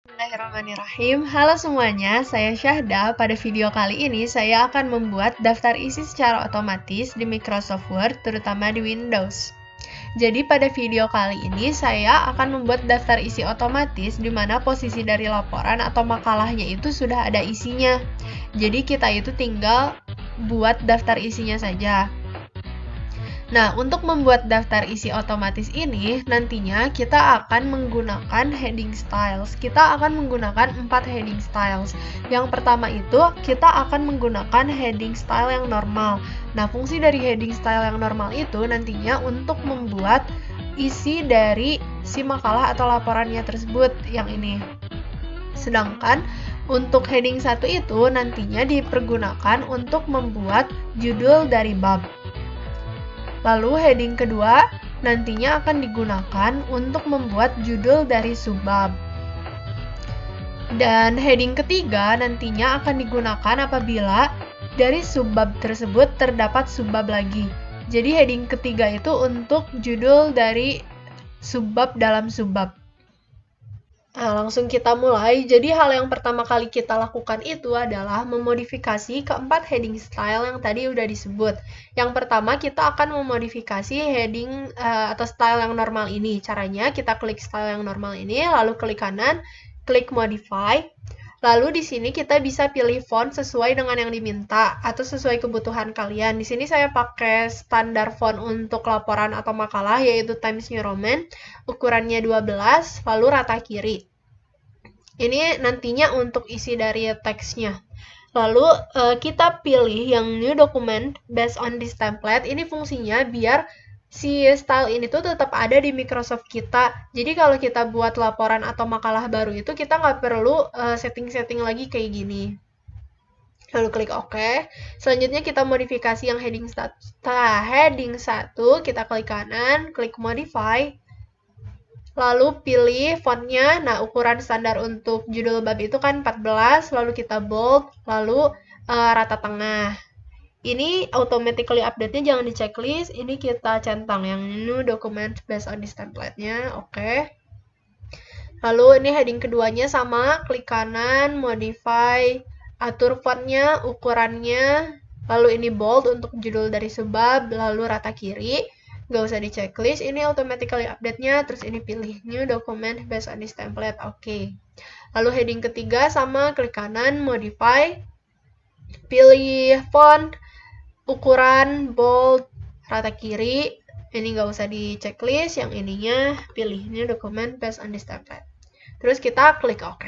Bismillahirrahmanirrahim. Halo semuanya, saya Syahda. Pada video kali ini saya akan membuat daftar isi secara otomatis di Microsoft Word, terutama di Windows. Jadi pada video kali ini saya akan membuat daftar isi otomatis di mana posisi dari laporan atau makalahnya itu sudah ada isinya. Jadi kita itu tinggal buat daftar isinya saja. Nah, untuk membuat daftar isi otomatis ini, nantinya kita akan menggunakan heading styles. Kita akan menggunakan 4 heading styles. Yang pertama itu, kita akan menggunakan heading style yang normal. Nah, fungsi dari heading style yang normal itu nantinya untuk membuat isi dari si makalah atau laporannya tersebut yang ini. Sedangkan untuk heading 1 itu nantinya dipergunakan untuk membuat judul dari bab. Lalu heading kedua nantinya akan digunakan untuk membuat judul dari subbab. Dan heading ketiga nantinya akan digunakan apabila dari subbab tersebut terdapat subbab lagi. Jadi heading ketiga itu untuk judul dari subbab dalam subbab. Nah, langsung kita mulai. Jadi hal yang pertama kali kita lakukan itu adalah memodifikasi keempat heading style yang tadi udah disebut. Yang pertama kita akan memodifikasi heading atau style yang normal ini. Caranya kita klik style yang normal ini, lalu klik kanan, klik modify. Lalu di sini kita bisa pilih font sesuai dengan yang diminta atau sesuai kebutuhan kalian. Di sini saya pakai standar font untuk laporan atau makalah yaitu Times New Roman, ukurannya 12, lalu rata kiri. Ini nantinya untuk isi dari teksnya. Lalu kita pilih yang new document based on this template. Ini fungsinya biar si style ini tuh tetap ada di Microsoft kita. Jadi kalau kita buat laporan atau makalah baru itu kita nggak perlu setting-setting lagi kayak gini. Lalu klik OK. Selanjutnya kita modifikasi yang heading 1. Kita klik kanan, klik modify. Lalu pilih fontnya. Nah, ukuran standar untuk judul bab itu kan 14, lalu kita bold, lalu rata tengah. Ini automatically update-nya jangan di checklist, ini kita centang yang new document based on this template-nya, oke. Lalu ini heading keduanya sama, klik kanan, modify, atur fontnya, ukurannya, lalu ini bold untuk judul dari subbab, lalu rata kiri. Nggak usah di checklist, ini automatically update-nya, terus ini pilih new document based on this template, oke. Lalu heading ketiga sama, klik kanan, modify, pilih font, ukuran, bold, rata kiri, ini nggak usah di checklist, yang ininya pilih new document based on this template. Terus kita klik OK.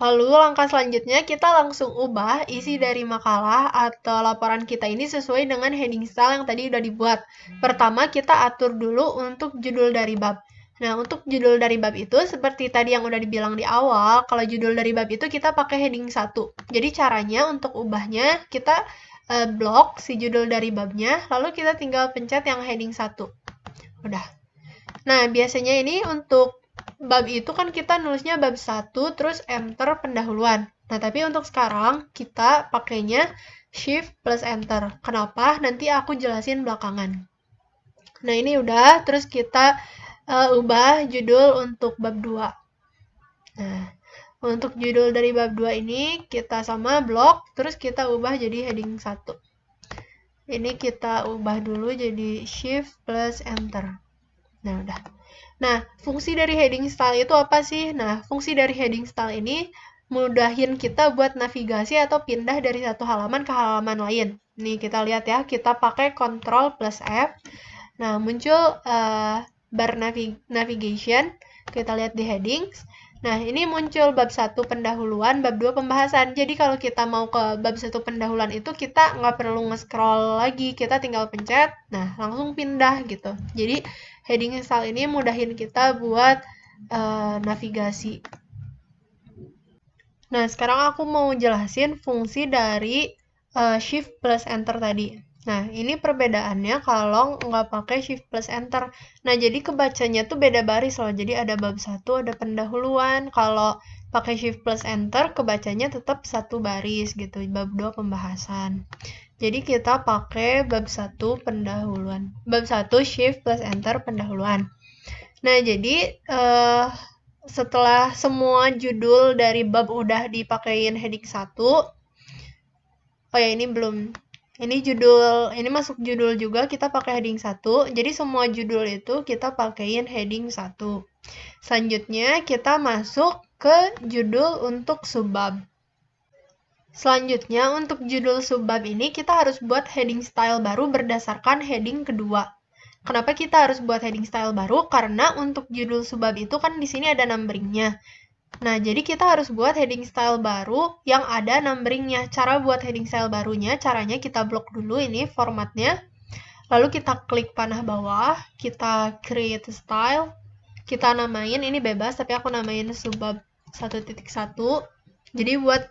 Lalu langkah selanjutnya kita langsung ubah isi dari makalah atau laporan kita ini sesuai dengan heading style yang tadi udah dibuat. Pertama kita atur dulu untuk judul dari bab. Nah, untuk judul dari bab itu seperti tadi yang udah dibilang di awal, kalau judul dari bab itu kita pakai heading 1. Jadi caranya untuk ubahnya kita blok si judul dari babnya, lalu kita tinggal pencet yang heading 1. Udah. Nah, biasanya ini untuk bab itu kan kita nulisnya bab 1 terus enter pendahuluan. Nah, tapi untuk sekarang kita pakainya shift plus enter. Kenapa? Nanti aku jelasin belakangan. Nah, ini udah, terus kita ubah judul untuk bab 2. Nah, untuk judul dari bab 2 ini kita sama blok, terus kita ubah jadi heading 1. Ini kita ubah dulu jadi shift plus enter. Nah, udah. Nah, fungsi dari heading style itu apa sih? Nah, fungsi dari heading style ini mudahin kita buat navigasi atau pindah dari satu halaman ke halaman lain. Nih, kita lihat ya, kita pakai Ctrl plus F. Nah, muncul bar navigation. Kita lihat di headings. Nah, ini muncul bab 1 pendahuluan, bab 2 pembahasan. Jadi kalau kita mau ke bab 1 pendahuluan itu kita nggak perlu nge-scroll lagi, kita tinggal pencet, nah langsung pindah gitu. Jadi heading style ini mudahin kita buat navigasi. Nah, sekarang aku mau jelasin fungsi dari shift plus enter tadi. Nah, ini perbedaannya kalau nggak pakai shift plus enter. Nah, jadi kebacanya tuh beda baris loh. Jadi ada bab 1, ada pendahuluan. Kalau pakai shift plus enter, kebacanya tetap satu baris gitu. Bab 2 pembahasan. Jadi kita pakai bab 1 pendahuluan. Bab 1 shift plus enter pendahuluan. Nah, jadi setelah semua judul dari bab udah dipakein heading 1, oh ya ini belum, ini masuk judul juga kita pakai heading 1, jadi semua judul itu kita pakein heading 1. Selanjutnya kita masuk ke judul untuk subbab. Selanjutnya untuk judul subbab ini kita harus buat heading style baru berdasarkan heading kedua. Kenapa kita harus buat heading style baru? Karena untuk judul subbab itu kan di sini ada numberingnya. Nah, jadi kita harus buat heading style baru yang ada numberingnya. Cara buat heading style barunya, caranya kita blok dulu ini formatnya. Lalu kita klik panah bawah, kita create style. Kita namain, ini bebas, tapi aku namain subbab 1.1. Jadi buat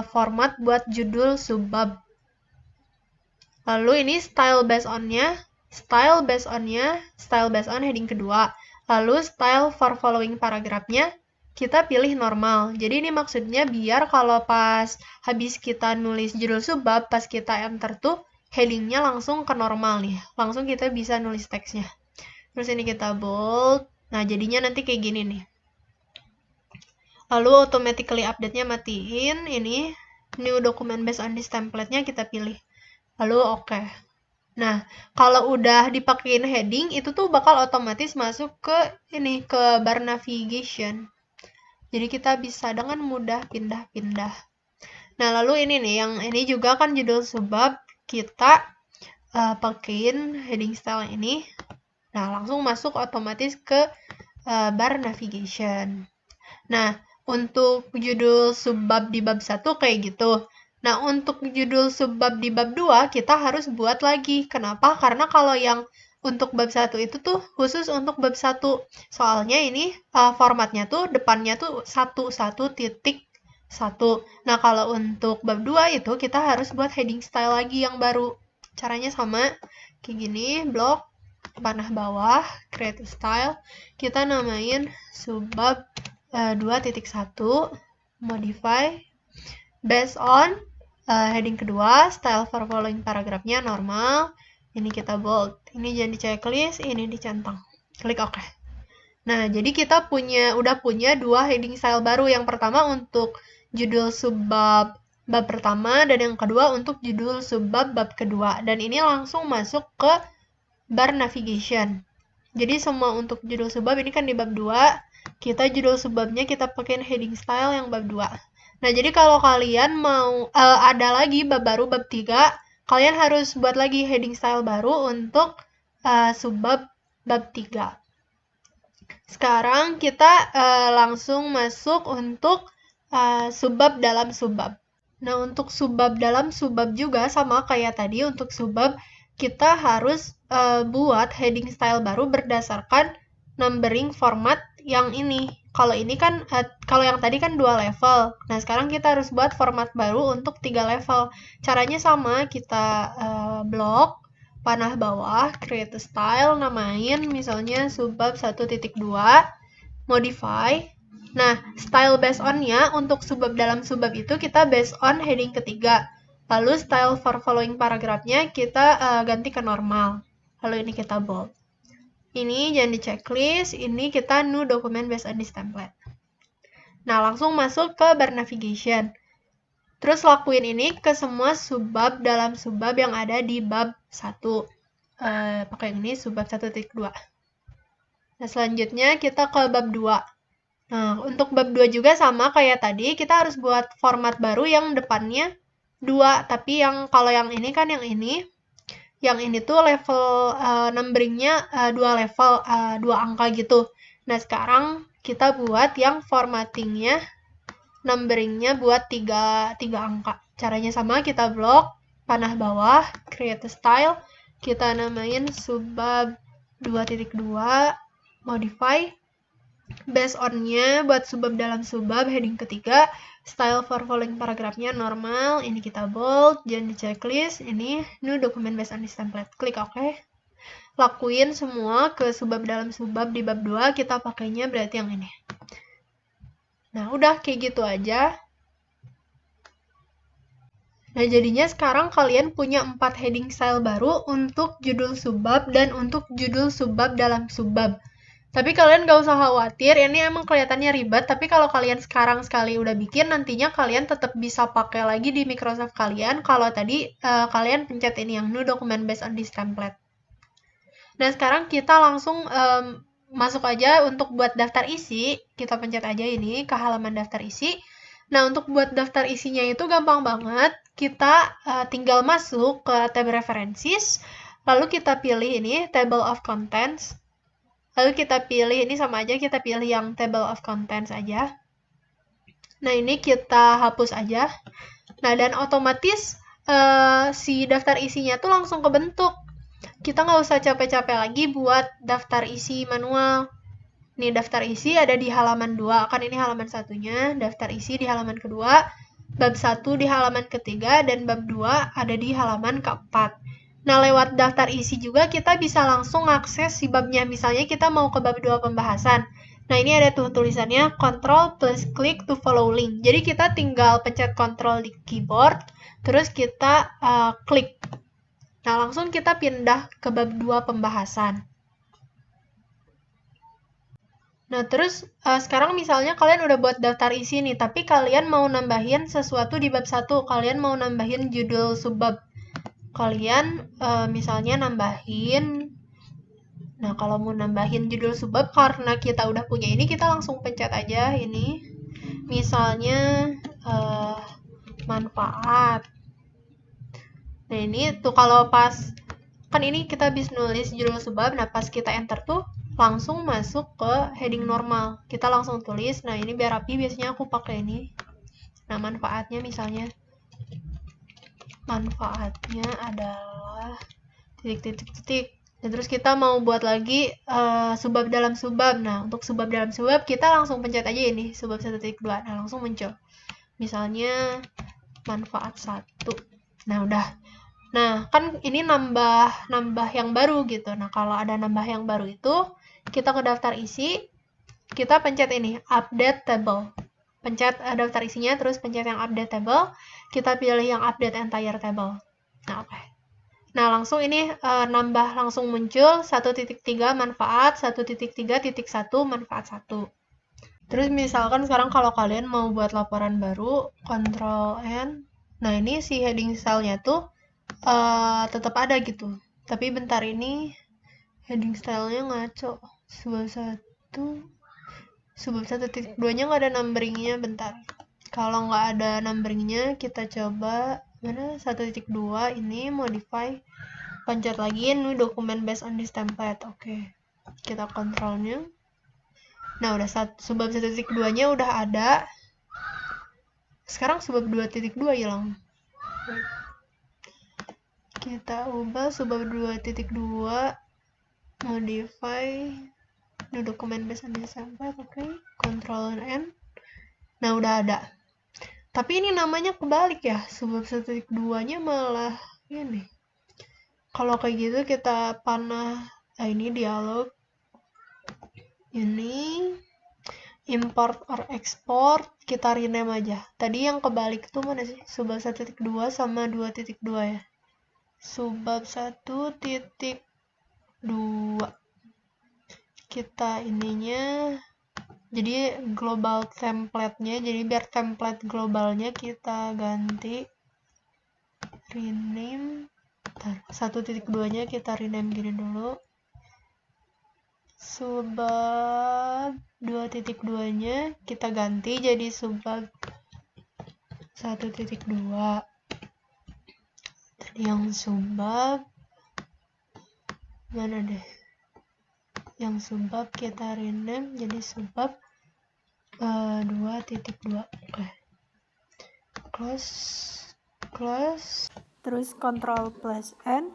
format buat judul subbab. Lalu ini style based on-nya, style based on heading kedua. Lalu style for following paragrafnya, kita pilih normal. Jadi ini maksudnya biar kalau pas habis kita nulis judul subbab, pas kita enter tuh, headingnya langsung ke normal nih. Langsung kita bisa nulis teksnya. Terus ini kita bold. Nah, jadinya nanti kayak gini nih. Lalu automatically update-nya matiin. Ini new document based on this template-nya kita pilih. Lalu oke. Nah, kalau udah dipakein heading, itu tuh bakal otomatis masuk ke ini, ke bar navigation. Jadi kita bisa dengan mudah pindah-pindah. Nah, lalu ini nih, yang ini juga kan judul subbab, kita pakein heading style ini. Nah, langsung masuk otomatis ke bar navigation. Nah, untuk judul subbab di bab 1 kayak gitu. Nah, untuk judul subbab di bab 2, kita harus buat lagi. Kenapa? Karena kalau yang untuk bab 1 itu tuh khusus untuk bab 1. Soalnya ini formatnya tuh depannya tuh 1.1.1. Nah, kalau untuk bab 2 itu kita harus buat heading style lagi yang baru. Caranya sama, kayak gini, blok, panah bawah, create style. Kita namain subbab 2.1, modify, based on, heading kedua, style for following paragrafnya normal, ini kita bold, ini jadi checklist, ini dicentang, klik OK. Nah, jadi kita udah punya dua heading style baru, yang pertama untuk judul subbab bab pertama, dan yang kedua untuk judul subbab bab kedua, dan ini langsung masuk ke bar navigation. Jadi semua untuk judul subbab ini kan di bab 2, kita judul subbabnya kita pakai heading style yang bab 2. Nah, jadi kalau kalian mau ada lagi bab baru bab 3, kalian harus buat lagi heading style baru untuk subbab bab 3. Sekarang kita langsung masuk untuk subbab dalam subbab. Nah, untuk subbab dalam subbab juga sama kayak tadi, untuk subbab kita harus buat heading style baru berdasarkan numbering format yang ini. Kalau ini kan, kalau yang tadi kan 2 level. Nah, sekarang kita harus buat format baru untuk 3 level. Caranya sama, kita blok, panah bawah, create style, namain misalnya subbab 1.2, modify. Nah, style based on-nya untuk subbab dalam subbab itu kita based on heading ketiga. Lalu style for following paragrafnya kita ganti ke normal. Lalu ini kita bold. Ini jangan di checklist, ini kita new document based on this template. Nah, langsung masuk ke bar navigation. Terus lakuin ini ke semua subbab dalam subbab yang ada di bab 1. Pakai ini subbab 1.2. Nah, selanjutnya kita ke bab 2. Nah, untuk bab 2 juga sama kayak tadi, kita harus buat format baru yang depannya 2, tapi yang kalau yang ini kan yang ini tuh level numberingnya 2 level, 2 angka gitu. Nah, sekarang kita buat yang formattingnya, numberingnya buat 3 angka. Caranya sama, kita blok, panah bawah, create style, kita namain subbab 2.2, modify, based on-nya buat subbab dalam subbab heading ketiga, style for following paragrafnya normal, ini kita bold, jangan di checklist, ini new document based on this template, klik OK. Lakuin semua ke subbab dalam subbab di bab 2, kita pakainya berarti yang ini. Nah, udah kayak gitu aja. Nah, jadinya sekarang kalian punya 4 heading style baru untuk judul subbab dan untuk judul subbab dalam subbab. Tapi kalian gak usah khawatir, ini emang kelihatannya ribet, tapi kalau kalian sekarang sekali udah bikin, nantinya kalian tetap bisa pakai lagi di Microsoft kalian kalau tadi kalian pencet ini yang new document based on this template. Nah, sekarang kita langsung masuk aja untuk buat daftar isi, kita pencet aja ini ke halaman daftar isi. Nah, untuk buat daftar isinya itu gampang banget, kita tinggal masuk ke tab references, lalu kita pilih ini table of contents. Lalu kita pilih, ini sama aja, kita pilih yang table of contents aja. Nah, ini kita hapus aja. Nah, dan otomatis si daftar isinya tuh langsung kebentuk. Kita nggak usah capek-capek lagi buat daftar isi manual. Nih, daftar isi ada di halaman 2, kan ini halaman satunya, daftar isi di halaman kedua, bab 1 di halaman ketiga, dan bab 2 ada di halaman keempat. Nah, lewat daftar isi juga kita bisa langsung akses si babnya. Misalnya kita mau ke bab 2 pembahasan. Nah, ini ada tuh tulisannya Ctrl plus click to follow link. Jadi kita tinggal pencet Ctrl di keyboard, terus kita klik. Nah, langsung kita pindah ke bab 2 pembahasan. Nah, terus sekarang misalnya kalian udah buat daftar isi nih, tapi kalian mau nambahin sesuatu di bab 1. Kalian mau nambahin judul subbab. Kalian misalnya nambahin, nah kalau mau nambahin judul subbab karena kita udah punya ini, kita langsung pencet aja ini, misalnya manfaat. Nah, ini tuh kalau pas, kan ini kita habis nulis judul subbab, nah pas kita enter tuh langsung masuk ke heading normal. Kita langsung tulis, nah ini biar rapi biasanya aku pakai ini. Nah, manfaatnya misalnya, manfaatnya adalah titik-titik-titik. Dan terus kita mau buat lagi subbab dalam subbab. Nah, untuk subbab dalam subbab kita langsung pencet aja ini, subbab 1.2. Nah, langsung muncul. Misalnya manfaat 1. Nah, udah. Nah, kan ini nambah yang baru gitu. Nah, kalau ada nambah yang baru itu, kita ke daftar isi, kita pencet ini, update table. Pencet daftar isinya, terus pencet yang update table, kita pilih yang update entire table. Nah, oke. Nah, langsung ini nambah langsung muncul 1.3 manfaat, 1.3.1 manfaat 1. Terus misalkan sekarang kalau kalian mau buat laporan baru, Ctrl N. Nah, ini si heading style-nya tuh tetap ada gitu. Tapi bentar ini heading style-nya ngaco. Subbab 1.2-nya nggak ada numbering-nya, bentar. Kalau nggak ada numbering-nya, kita coba mana 1.2 ini modify, pencet lagi new document based on this template. Oke. Kita kontrolnya. Nah, udah subbab 1.2-nya udah ada. Sekarang subbab 2.2 hilang. Kita ubah subbab 2.2 modify new document based on this template. Oke. Ctrl N. Nah, udah ada. Tapi ini namanya kebalik ya, subbab 1.2-nya malah ini. Kalau kayak gitu kita panah, ini dialog. Ini import or export, kita rename aja. Tadi yang kebalik tuh mana sih? Subbab 1.2 sama 2.2 ya. Subbab 1.2. Kita ininya, jadi global template-nya, jadi biar template globalnya kita ganti rename. 1.2-nya kita rename gini dulu. Subbab 2.2-nya kita ganti jadi subbab 1.2. Tadi yang subbab mana deh? Yang subbab kita rename jadi subbab 2.2. Oke. Close. Terus Ctrl plus N.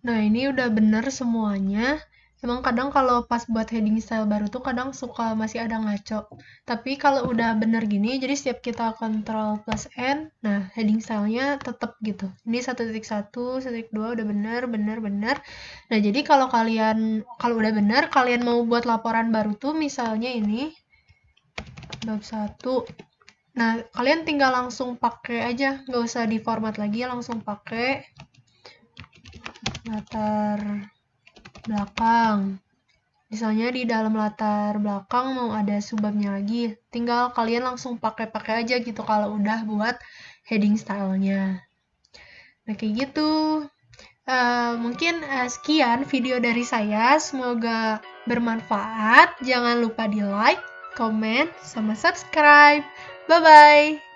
Nah, ini udah bener semuanya. Emang kadang kalau pas buat heading style baru tuh kadang suka masih ada ngaco. Tapi kalau udah bener gini, jadi setiap kita Ctrl plus N, nah heading style-nya tetap gitu. Ini 1.1, 1.2 udah bener. Nah, jadi kalau udah bener, kalian mau buat laporan baru tuh misalnya ini, bab 1. Nah, kalian tinggal langsung pakai aja, nggak usah di format lagi, langsung pakai latar belakang. Misalnya di dalam latar belakang mau ada subbabnya lagi, tinggal kalian langsung pakai aja gitu kalau udah buat heading stylenya. Nah, kayak gitu. Mungkin sekian video dari saya. Semoga bermanfaat. Jangan lupa di like, komen, sama subscribe. Bye-bye.